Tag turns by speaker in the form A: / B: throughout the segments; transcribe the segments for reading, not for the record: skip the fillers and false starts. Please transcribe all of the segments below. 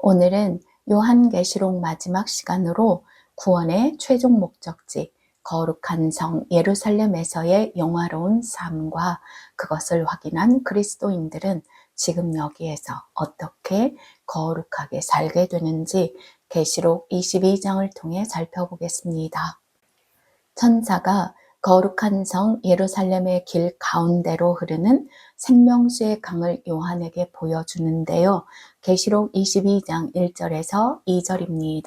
A: 오늘은 요한계시록 마지막 시간으로 구원의 최종 목적지, 거룩한 성 예루살렘에서의 영화로운 삶과 그것을 확인한 그리스도인들은 지금 여기에서 어떻게 거룩하게 살게 되는지 계시록 22장을 통해 살펴보겠습니다. 천사가 거룩한 성 예루살렘의 길 가운데로 흐르는 생명수의 강을 요한에게 보여주는데요. 계시록 22장 1절에서 2절입니다.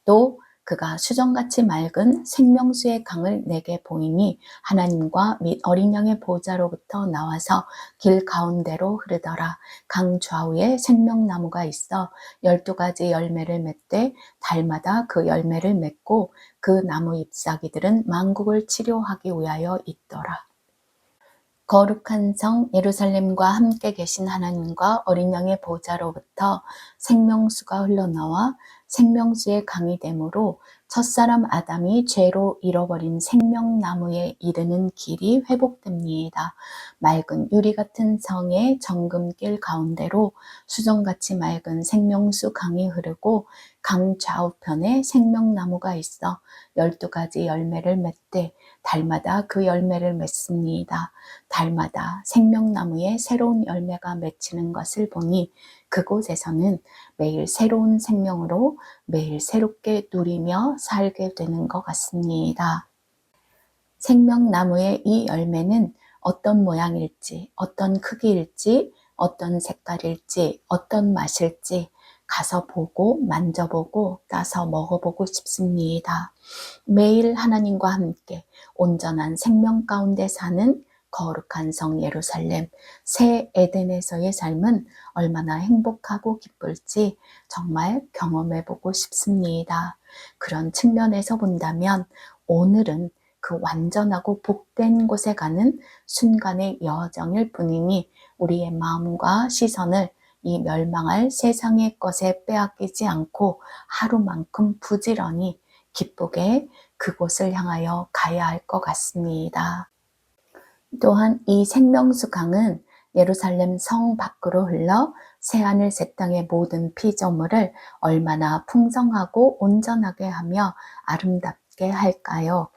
A: 또 그가 수정같이 맑은 생명수의 강을 내게 보이니 하나님과 및 어린 양의 보좌로부터 나와서 길 가운데로 흐르더라. 강 좌우에 생명나무가 있어 12가지 열매를 맺되 달마다 그 열매를 맺고 그 나무 잎사귀들은 만국을 치료하기 위하여 있더라. 거룩한 성 예루살렘과 함께 계신 하나님과 어린 양의 보좌로부터 생명수가 흘러나와 생명수의 강이 되므로 첫사람 아담이 죄로 잃어버린 생명나무에 이르는 길이 회복됩니다. 맑은 유리 같은 성의 정금길 가운데로 수정같이 맑은 생명수 강이 흐르고 강 좌우편에 생명나무가 있어 12가지 열매를 맺되 달마다 그 열매를 맺습니다. 달마다 생명나무에 새로운 열매가 맺히는 것을 보니 그곳에서는 매일 새로운 생명으로 매일 새롭게 누리며 살게 되는 것 같습니다. 생명나무의 이 열매는 어떤 모양일지, 어떤 크기일지, 어떤 색깔일지, 어떤 맛일지 가서 보고 만져보고 따서 먹어보고 싶습니다. 매일 하나님과 함께 온전한 생명 가운데 사는 거룩한 성 예루살렘, 새 에덴에서의 삶은 얼마나 행복하고 기쁠지 정말 경험해보고 싶습니다. 그런 측면에서 본다면 오늘은 그 완전하고 복된 곳에 가는 순간의 여정일 뿐이니 우리의 마음과 시선을 이 멸망할 세상의 것에 빼앗기지 않고 하루만큼 부지런히 기쁘게 그곳을 향하여 가야 할 것 같습니다. 또한 이 생명수 강은 예루살렘 성 밖으로 흘러 새하늘 새 땅의 모든 피조물을 얼마나 풍성하고 온전하게 하며 아름답게 할까요?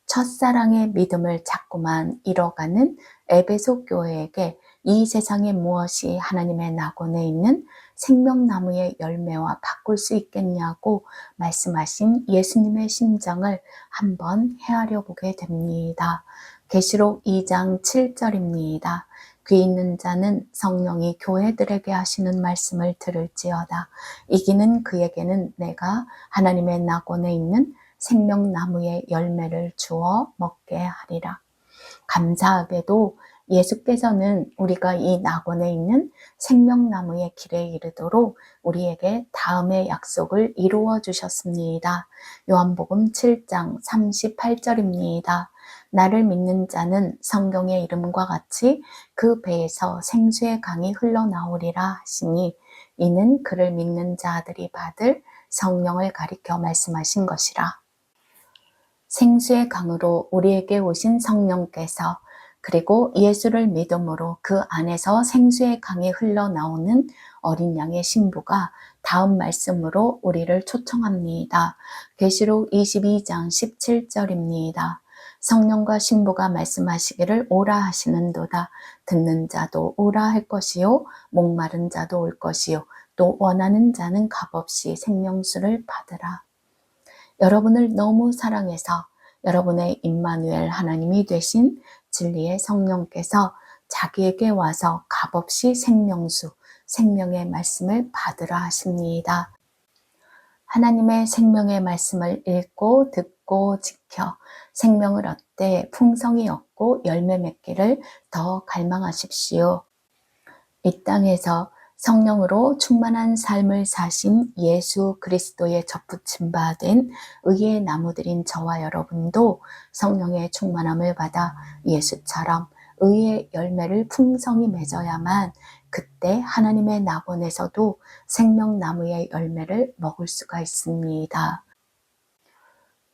A: 첫사랑의 믿음을 자꾸만 잃어가는 에베소 교회에게 이 세상의 무엇이 하나님의 낙원에 있는 생명나무의 열매와 바꿀 수 있겠냐고 말씀하신 예수님의 심정을 한번 헤아려 보게 됩니다. 계시록 2장 7절입니다. 귀 있는 자는 성령이 교회들에게 하시는 말씀을 들을지어다. 이기는 그에게는 내가 하나님의 낙원에 있는 생명나무의 열매를 주어 먹게 하리라. 감사하게도 예수께서는 우리가 이 낙원에 있는 생명나무의 길에 이르도록 우리에게 다음의 약속을 이루어 주셨습니다. 요한복음 7장 38절입니다. 나를 믿는 자는 성경의 이름과 같이 그 배에서 생수의 강이 흘러나오리라 하시니 이는 그를 믿는 자들이 받을 성령을 가리켜 말씀하신 것이라. 생수의 강으로 우리에게 오신 성령께서 그리고 예수를 믿음으로 그 안에서 생수의 강이 흘러나오는 어린 양의 신부가 다음 말씀으로 우리를 초청합니다. 계시록 22장 17절입니다. 성령과 신부가 말씀하시기를 오라 하시는도다. 듣는 자도 오라 할 것이요 목마른 자도 올 것이요 또 원하는 자는 값없이 생명수를 받으라. 여러분을 너무 사랑해서 여러분의 임마누엘 하나님이 되신 진리의 성령께서 자기에게 와서 값없이 생명수, 생명의 말씀을 받으라 하십니다. 하나님의 생명의 말씀을 읽고 듣고 지켜 생명을 얻되 풍성히 얻고 열매 맺기를 더 갈망하십시오. 이 땅에서 성령으로 충만한 삶을 사신 예수 그리스도의 접붙임 바 된 의의 나무들인 저와 여러분도 성령의 충만함을 받아 예수처럼 의의 열매를 풍성히 맺어야만 그때 하나님의 낙원에서도 생명나무의 열매를 먹을 수가 있습니다.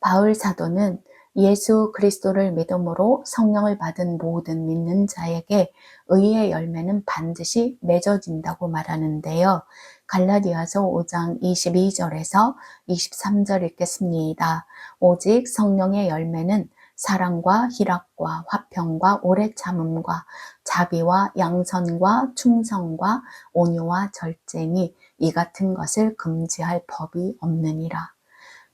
A: 바울 사도는 예수 그리스도를 믿음으로 성령을 받은 모든 믿는 자에게 의의 열매는 반드시 맺어진다고 말하는데요. 갈라디아서 5장 22절에서 23절 읽겠습니다. 오직 성령의 열매는 사랑과 희락과 화평과 오래 참음과 자비와 양선과 충성과 온유와 절제니 이 같은 것을 금지할 법이 없느니라.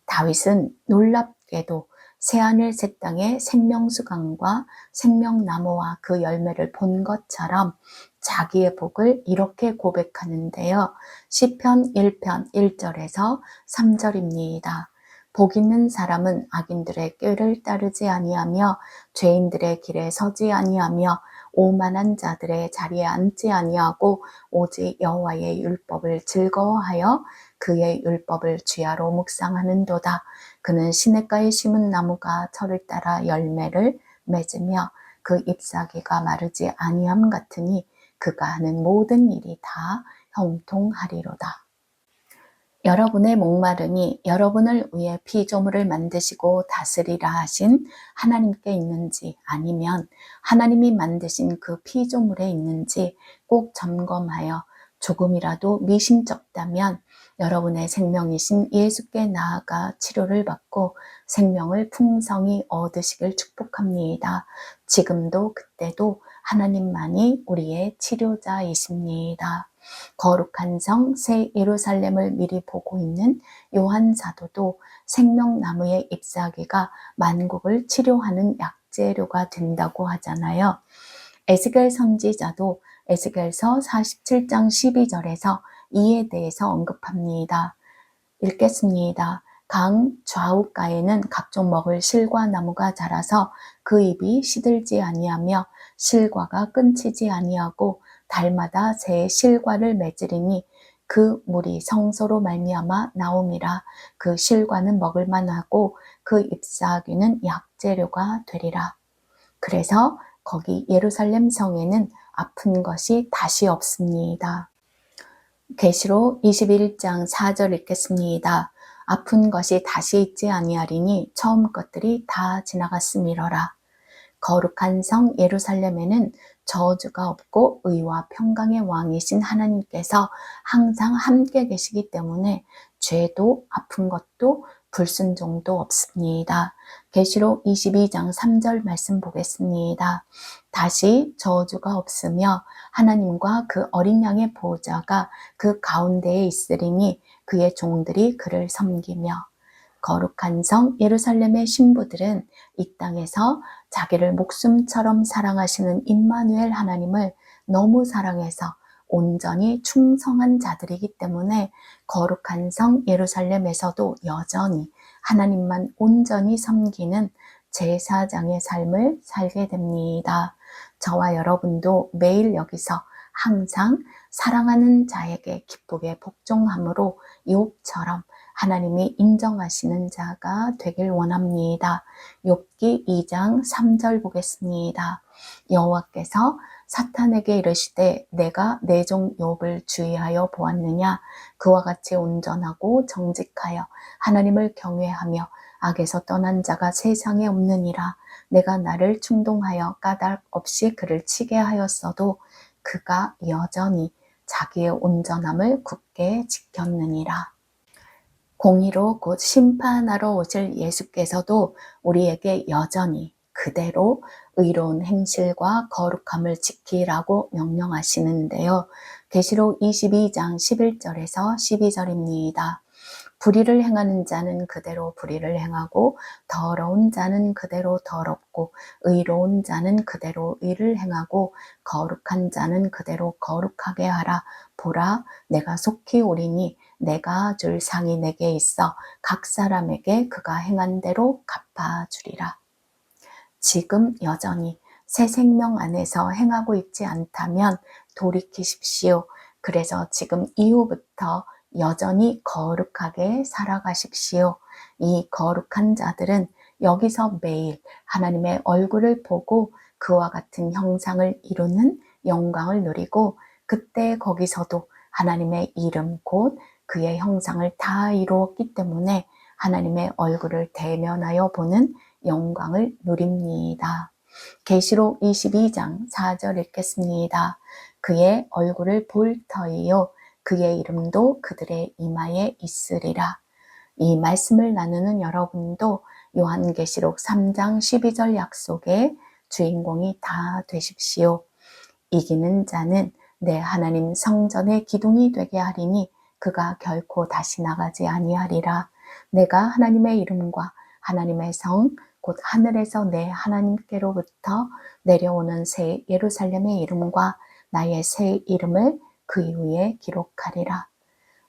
A: 다윗은 놀랍게도 새하늘 새 땅의 생명수강과 생명나무와 그 열매를 본 것처럼 자기의 복을 이렇게 고백하는데요. 시편 1편 1절에서 3절입니다. 복 있는 사람은 악인들의 꾀를 따르지 아니하며 죄인들의 길에 서지 아니하며 오만한 자들의 자리에 앉지 아니하고 오직 여호와의 율법을 즐거워하여 그의 율법을 주야로 묵상하는도다. 그는 시냇가에 심은 나무가 철을 따라 열매를 맺으며 그 잎사귀가 마르지 아니함 같으니 그가 하는 모든 일이 다 형통하리로다. 여러분의 목마름이 여러분을 위해 피조물을 만드시고 다스리라 하신 하나님께 있는지 아니면 하나님이 만드신 그 피조물에 있는지 꼭 점검하여 조금이라도 미심쩍다면 여러분의 생명이신 예수께 나아가 치료를 받고 생명을 풍성히 얻으시길 축복합니다. 지금도 그때도 하나님만이 우리의 치료자이십니다. 거룩한 성 새 예루살렘을 미리 보고 있는 요한 사도도 생명나무의 잎사귀가 만국을 치료하는 약재료가 된다고 하잖아요. 에스겔 선지자도 에스겔서 47장 12절에서 이에 대해서 언급합니다. 읽겠습니다. 강 좌우가에는 각종 먹을 실과 나무가 자라서 그 잎이 시들지 아니하며 실과가 끊치지 아니하고 달마다 새 실과를 맺으리니 그 물이 성소로 말미암아 나옴이라. 그 실과는 먹을 만하고 그 잎사귀는 약재료가 되리라. 그래서 거기 예루살렘 성에는 아픈 것이 다시 없습니다. 계시록 21장 4절 읽겠습니다. 아픈 것이 다시 있지 아니하리니 처음 것들이 다 지나갔음이러라. 거룩한 성 예루살렘에는 저주가 없고 의와 평강의 왕이신 하나님께서 항상 함께 계시기 때문에 죄도 아픈 것도 불순종도 없습니다. 계시록 22장 3절 말씀 보겠습니다. 다시 저주가 없으며 하나님과 그 어린 양의 보좌가 그 가운데에 있으리니 그의 종들이 그를 섬기며. 거룩한 성 예루살렘의 신부들은 이 땅에서 자기를 목숨처럼 사랑하시는 임마누엘 하나님을 너무 사랑해서 온전히 충성한 자들이기 때문에 거룩한 성 예루살렘에서도 여전히 하나님만 온전히 섬기는 제사장의 삶을 살게 됩니다. 저와 여러분도 매일 여기서 항상 사랑하는 자에게 기쁘게 복종함으로 욥처럼 하나님이 인정하시는 자가 되길 원합니다. 욥기 2장 3절 보겠습니다. 여호와께서 사탄에게 이르시되 내가 내 종 욥을 주의하여 보았느냐. 그와 같이 온전하고 정직하여 하나님을 경외하며 악에서 떠난 자가 세상에 없느니라. 내가 나를 충동하여 까닭 없이 그를 치게 하였어도 그가 여전히 자기의 온전함을 굳게 지켰느니라. 공의로 곧 심판하러 오실 예수께서도 우리에게 여전히 그대로 의로운 행실과 거룩함을 지키라고 명령하시는데요. 계시록 22장 11절에서 12절입니다. 불의를 행하는 자는 그대로 불의를 행하고 더러운 자는 그대로 더럽고 의로운 자는 그대로 의를 행하고 거룩한 자는 그대로 거룩하게 하라. 보라, 내가 속히 오리니 내가 줄 상이 내게 있어 각 사람에게 그가 행한 대로 갚아주리라. 지금 여전히 새 생명 안에서 행하고 있지 않다면 돌이키십시오. 그래서 지금 이후부터 여전히 거룩하게 살아가십시오. 이 거룩한 자들은 여기서 매일 하나님의 얼굴을 보고 그와 같은 형상을 이루는 영광을 누리고 그때 거기서도 하나님의 이름 곧 그의 형상을 다 이루었기 때문에 하나님의 얼굴을 대면하여 보는 영광을 누립니다. 계시록 22장 4절 읽겠습니다. 그의 얼굴을 볼 터이요 그의 이름도 그들의 이마에 있으리라. 이 말씀을 나누는 여러분도 요한계시록 3장 12절 약속의 주인공이 다 되십시오. 이기는 자는 내 하나님 성전의 기둥이 되게 하리니 그가 결코 다시 나가지 아니하리라. 내가 하나님의 이름과 하나님의 성 곧 하늘에서 내 하나님께로부터 내려오는 새 예루살렘의 이름과 나의 새 이름을 그 위에 기록하리라.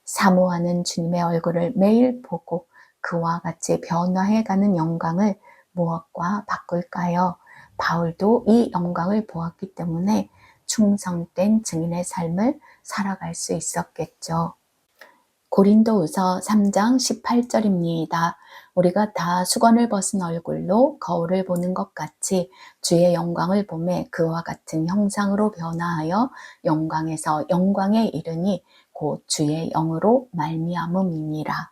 A: 사모하는 주님의 얼굴을 매일 보고 그와 같이 변화해가는 영광을 무엇과 바꿀까요? 바울도 이 영광을 보았기 때문에 충성된 증인의 삶을 살아갈 수 있었겠죠. 고린도후서 3장 18절입니다. 우리가 다 수건을 벗은 얼굴로 거울을 보는 것 같이 주의 영광을 보매 그와 같은 형상으로 변화하여 영광에서 영광에 이르니 곧 주의 영으로 말미암음이니라.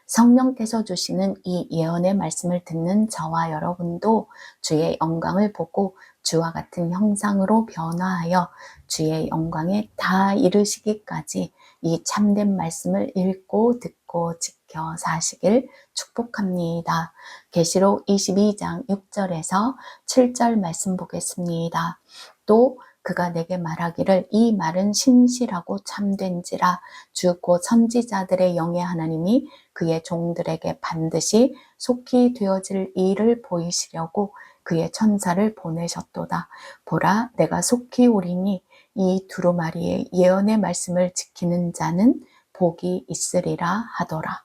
A: 성령께서 주시는 이 예언의 말씀을 듣는 저와 여러분도 주의 영광을 보고 주와 같은 형상으로 변화하여 주의 영광에 다 이르시기까지 이 참된 말씀을 읽고 듣고 지켜 사시길 축복합니다. 계시록 22장 6절에서 7절 말씀 보겠습니다. 또 그가 내게 말하기를 이 말은 신실하고 참된지라 주 곧 선지자들의 영의 하나님이 그의 종들에게 반드시 속히 되어질 일을 보이시려고 그의 천사를 보내셨도다. 보라, 내가 속히 오리니 이 두루마리의 예언의 말씀을 지키는 자는 복이 있으리라 하더라.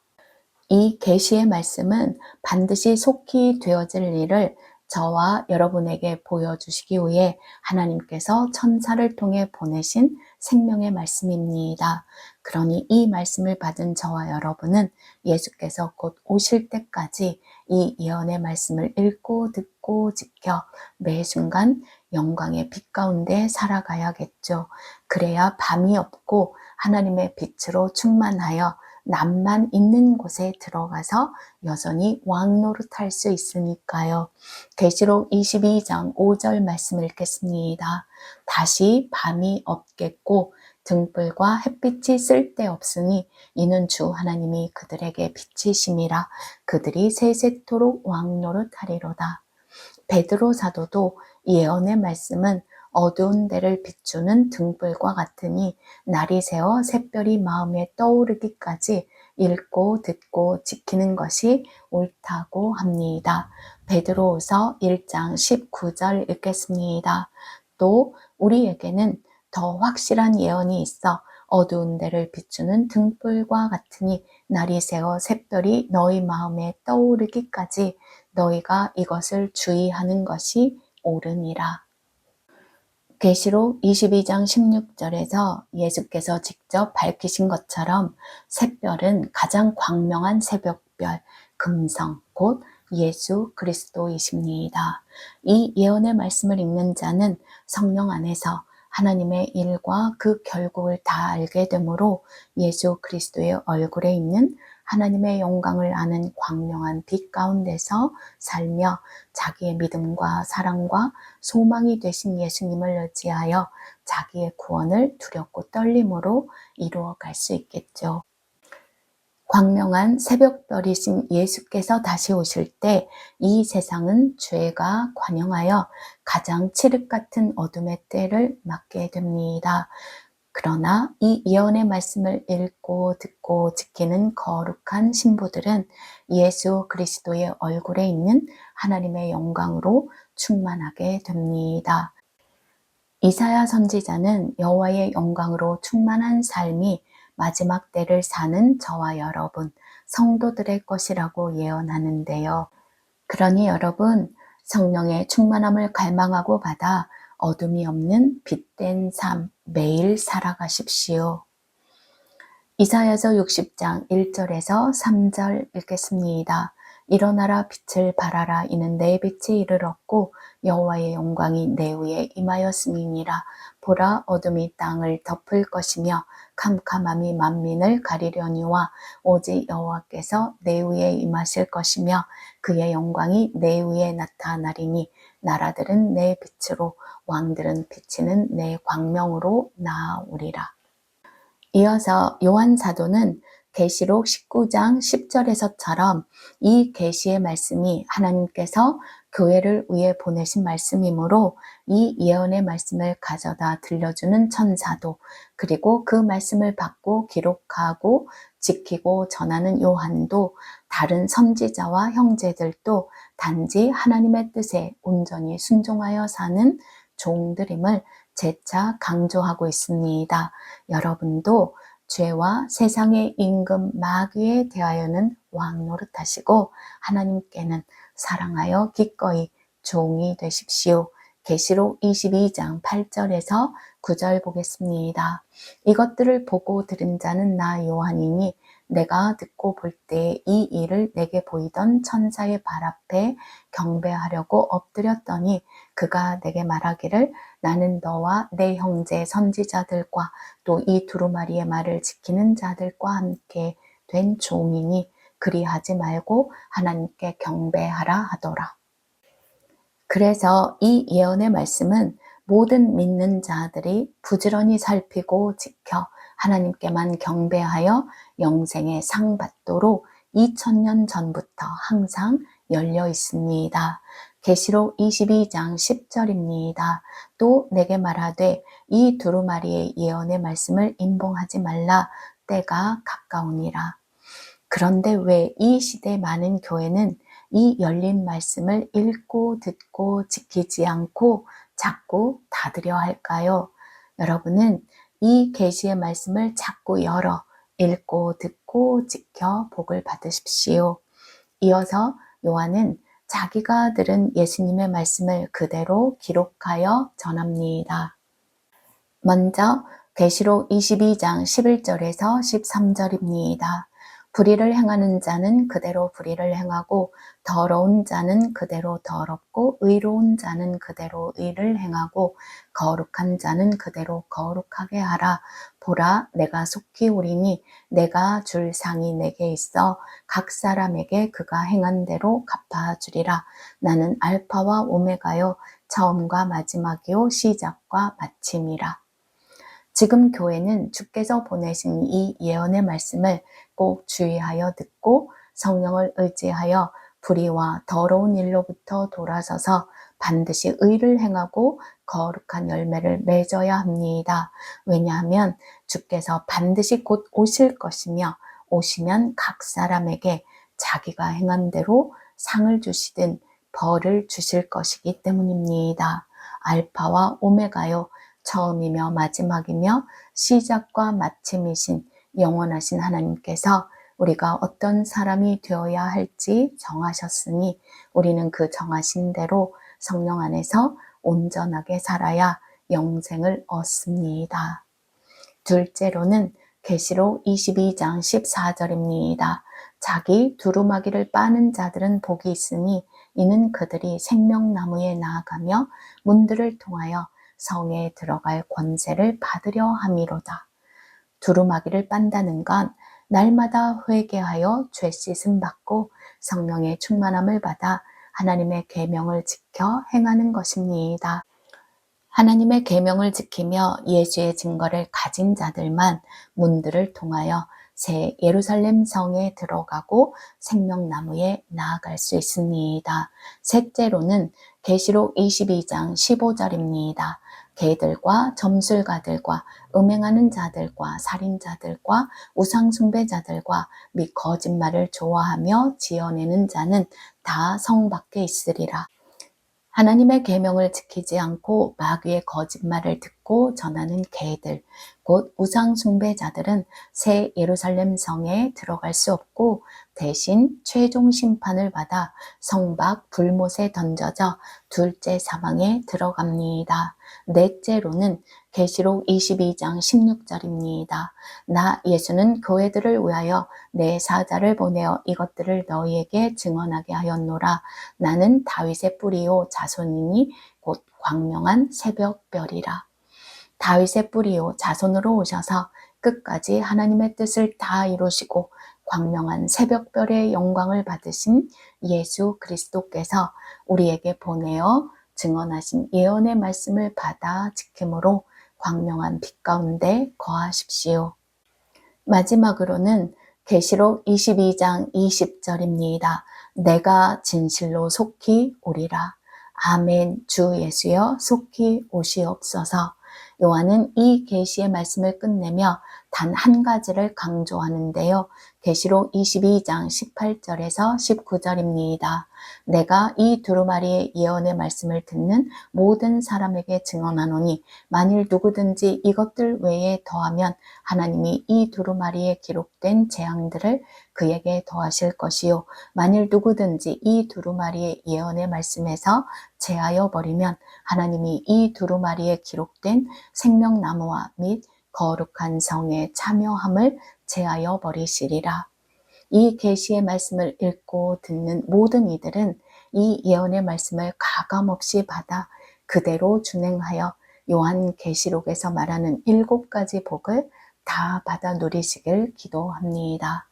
A: 이 계시의 말씀은 반드시 속히 되어질 일을 저와 여러분에게 보여주시기 위해 하나님께서 천사를 통해 보내신 생명의 말씀입니다. 그러니 이 말씀을 받은 저와 여러분은 예수께서 곧 오실 때까지 이 예언의 말씀을 읽고 듣고 지켜 매 순간 영광의 빛 가운데 살아가야겠죠. 그래야 밤이 없고 하나님의 빛으로 충만하여 남만 있는 곳에 들어가서 여전히 왕노릇할 수 있으니까요. 계시록 22장 5절 말씀 읽겠습니다. 다시 밤이 없겠고 등불과 햇빛이 쓸데없으니 이는 주 하나님이 그들에게 빛이심이라. 그들이 세세토록 왕노릇하리로다. 베드로 사도도 예언의 말씀은 어두운 데를 비추는 등불과 같으니 날이 새어 샛별이 마음에 떠오르기까지 읽고 듣고 지키는 것이 옳다고 합니다. 베드로후서 1장 19절 읽겠습니다. 또 우리에게는 더 확실한 예언이 있어 어두운 데를 비추는 등불과 같으니 날이 새어 샛별이 너희 마음에 떠오르기까지 너희가 이것을 주의하는 것이 옳으니라. 계시록 22장 16절에서 예수께서 직접 밝히신 것처럼 샛별은 가장 광명한 새벽별, 금성, 곧 예수 그리스도이십니다. 이 예언의 말씀을 읽는 자는 성령 안에서 하나님의 일과 그 결국을 다 알게 되므로 예수 그리스도의 얼굴에 있는 하나님의 영광을 아는 광명한 빛 가운데서 살며 자기의 믿음과 사랑과 소망이 되신 예수님을 의지하여 자기의 구원을 두렵고 떨림으로 이루어갈 수 있겠죠. 광명한 새벽별이신 예수께서 다시 오실 때 이 세상은 죄가 관영하여 가장 칠흑 같은 어둠의 때를 맞게 됩니다. 그러나 이 예언의 말씀을 읽고 듣고 지키는 거룩한 신부들은 예수 그리스도의 얼굴에 있는 하나님의 영광으로 충만하게 됩니다. 이사야 선지자는 여호와의 영광으로 충만한 삶이 마지막 때를 사는 저와 여러분, 성도들의 것이라고 예언하는데요. 그러니 여러분, 성령의 충만함을 갈망하고 받아 어둠이 없는 빛된 삶 매일 살아가십시오. 이사야서 60장 1절에서 3절 읽겠습니다. 일어나라 빛을 발하라 이는 내 빛이 이르렀고 여호와의 영광이 내 위에 임하였음이니라. 보라 어둠이 땅을 덮을 것이며 캄캄함이 만민을 가리려니와 오직 여호와께서 내 위에 임하실 것이며 그의 영광이 내 위에 나타나리니 나라들은 내 빛으로 왕들은 비치는 내 광명으로 나아오리라. 이어서 요한 사도는 계시록 19장 10절에서처럼 이 계시의 말씀이 하나님께서 교회를 위해 보내신 말씀이므로 이 예언의 말씀을 가져다 들려주는 천사도, 그리고 그 말씀을 받고 기록하고 지키고 전하는 요한도, 다른 선지자와 형제들도 단지 하나님의 뜻에 온전히 순종하여 사는 종들임을 재차 강조하고 있습니다. 여러분도 죄와 세상의 임금 마귀에 대하여는 왕 노릇하시고 하나님께는 사랑하여 기꺼이 종이 되십시오. 계시록 22장 8절에서 9절 보겠습니다. 이것들을 보고 들은 자는 나 요한이니 내가 듣고 볼 때 이 일을 내게 보이던 천사의 발 앞에 경배하려고 엎드렸더니 그가 내게 말하기를 나는 너와 내 형제 선지자들과 또 이 두루마리의 말을 지키는 자들과 함께 된 종이니 그리하지 말고 하나님께 경배하라 하더라. 그래서 이 예언의 말씀은 모든 믿는 자들이 부지런히 살피고 지켜 하나님께만 경배하여 영생의 상 받도록 2000년 전부터 항상 열려 있습니다. 계시록 22장 10절입니다. 또 내게 말하되 이 두루마리의 예언의 말씀을 임봉하지 말라. 때가 가까우니라. 그런데 왜 이 시대 많은 교회는 이 열린 말씀을 읽고 듣고 지키지 않고 자꾸 닫으려 할까요? 여러분은 이 계시의 말씀을 자꾸 열어 읽고 듣고 지켜 복을 받으십시오. 이어서 요한은 자기가 들은 예수님의 말씀을 그대로 기록하여 전합니다. 먼저 계시록 22장 11절에서 13절입니다. 불의를 행하는 자는 그대로 불의를 행하고 더러운 자는 그대로 더럽고 의로운 자는 그대로 의를 행하고 거룩한 자는 그대로 거룩하게 하라. 보라, 내가 속히 오리니 내가 줄 상이 내게 있어 각 사람에게 그가 행한 대로 갚아주리라. 나는 알파와 오메가요 처음과 마지막이요 시작과 마침이라. 지금 교회는 주께서 보내신 이 예언의 말씀을 꼭 주의하여 듣고 성령을 의지하여 불의와 더러운 일로부터 돌아서서 반드시 의를 행하고 거룩한 열매를 맺어야 합니다. 왜냐하면 주께서 반드시 곧 오실 것이며 오시면 각 사람에게 자기가 행한 대로 상을 주시든 벌을 주실 것이기 때문입니다. 알파와 오메가요 처음이며 마지막이며 시작과 마침이신 영원하신 하나님께서 우리가 어떤 사람이 되어야 할지 정하셨으니 우리는 그 정하신 대로 성령 안에서 온전하게 살아야 영생을 얻습니다. 둘째로는 계시록 22장 14절입니다. 자기 두루마기를 빠는 자들은 복이 있으니 이는 그들이 생명나무에 나아가며 문들을 통하여 성에 들어갈 권세를 받으려 함이로다. 두루마기를 빤다는 건 날마다 회개하여 죄 씻음 받고 성령의 충만함을 받아 하나님의 계명을 지켜 행하는 것입니다. 하나님의 계명을 지키며 예수의 증거를 가진 자들만 문들을 통하여 새 예루살렘 성에 들어가고 생명나무에 나아갈 수 있습니다. 셋째로는 계시록 22장 15절입니다. 개들과 점술가들과 음행하는 자들과 살인자들과 우상숭배자들과 및 거짓말을 좋아하며 지어내는 자는 다 성 밖에 있으리라. 하나님의 계명을 지키지 않고 마귀의 거짓말을 듣고 전하는 개들, 곧 우상 숭배자들은 새 예루살렘 성에 들어갈 수 없고 대신 최종 심판을 받아 성 밖 불못에 던져져 둘째 사망에 들어갑니다. 넷째로는 계시록 22장 16절입니다. 나 예수는 교회들을 위하여 내 사자를 보내어 이것들을 너희에게 증언하게 하였노라. 나는 다윗의 뿌리요 자손이니 곧 광명한 새벽별이라. 다윗의 뿌리요 자손으로 오셔서 끝까지 하나님의 뜻을 다 이루시고 광명한 새벽별의 영광을 받으신 예수 그리스도께서 우리에게 보내어 증언하신 예언의 말씀을 받아 지킴으로 광명한 빛 가운데 거하십시오. 마지막으로는 계시록 22장 20절입니다. 내가 진실로 속히 오리라. 아멘. 주 예수여 속히 오시옵소서. 요한은 이 계시의 말씀을 끝내며 단 한 가지를 강조하는데요. 계시록 22장 18절에서 19절입니다. 내가 이 두루마리의 예언의 말씀을 듣는 모든 사람에게 증언하노니 만일 누구든지 이것들 외에 더하면 하나님이 이 두루마리에 기록된 재앙들을 그에게 더하실 것이요 만일 누구든지 이 두루마리의 예언의 말씀에서 제하여 버리면 하나님이 이 두루마리에 기록된 생명나무와 및 거룩한 성의 참여함을 제하여 버리시리라. 이 계시의 말씀을 읽고 듣는 모든 이들은 이 예언의 말씀을 가감없이 받아 그대로 준행하여 요한 계시록에서 말하는 7가지 복을 다 받아 누리시길 기도합니다.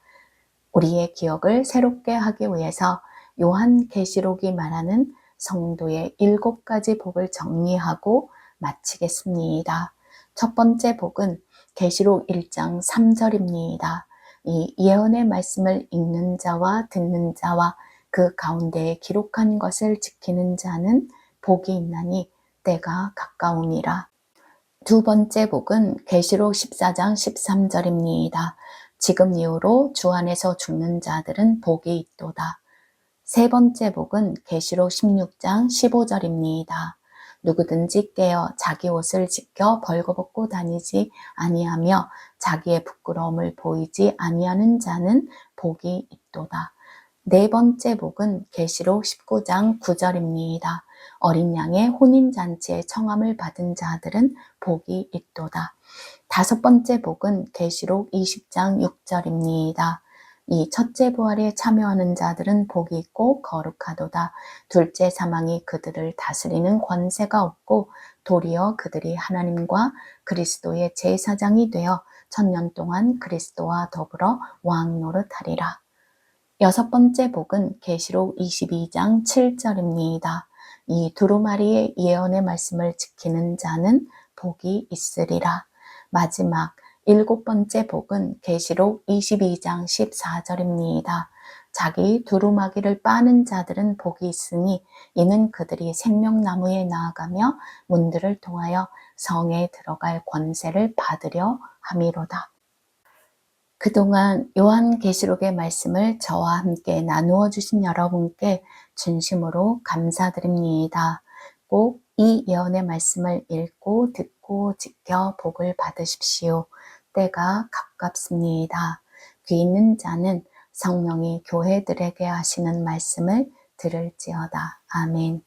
A: 우리의 기억을 새롭게 하기 위해서 요한 계시록이 말하는 성도의 7가지 복을 정리하고 마치겠습니다. 첫 번째 복은 계시록 1장 3절입니다. 이 예언의 말씀을 읽는 자와 듣는 자와 그 가운데에 기록한 것을 지키는 자는 복이 있나니 때가 가까움이라. 두 번째 복은 계시록 14장 13절입니다. 지금 이후로 주 안에서 죽는 자들은 복이 있도다. 세 번째 복은 계시록 16장 15절입니다. 누구든지 깨어 자기 옷을 지켜 벌거벗고 다니지 아니하며 자기의 부끄러움을 보이지 아니하는 자는 복이 있도다. 네 번째 복은 계시록 19장 9절입니다. 어린 양의 혼인잔치의 청함을 받은 자들은 복이 있도다. 다섯 번째 복은 계시록 20장 6절입니다. 이 첫째 부활에 참여하는 자들은 복이 있고 거룩하도다. 둘째 사망이 그들을 다스리는 권세가 없고 도리어 그들이 하나님과 그리스도의 제사장이 되어 1000년 동안 그리스도와 더불어 왕 노릇하리라. 여섯 번째 복은 계시록 22장 7절입니다. 이 두루마리의 예언의 말씀을 지키는 자는 복이 있으리라. 마지막 일곱 번째 복은 계시록 22장 14절입니다. 자기 두루마기를 빠는 자들은 복이 있으니 이는 그들이 생명나무에 나아가며 문들을 통하여 성에 들어갈 권세를 받으려 함이로다. 그동안 요한계시록의 말씀을 저와 함께 나누어 주신 여러분께 진심으로 감사드립니다. 꼭 이 예언의 말씀을 읽고 듣고 지켜 복을 받으십시오. 때가 가깝습니다. 귀 있는 자는 성령이 교회들에게 하시는 말씀을 들을지어다. 아멘.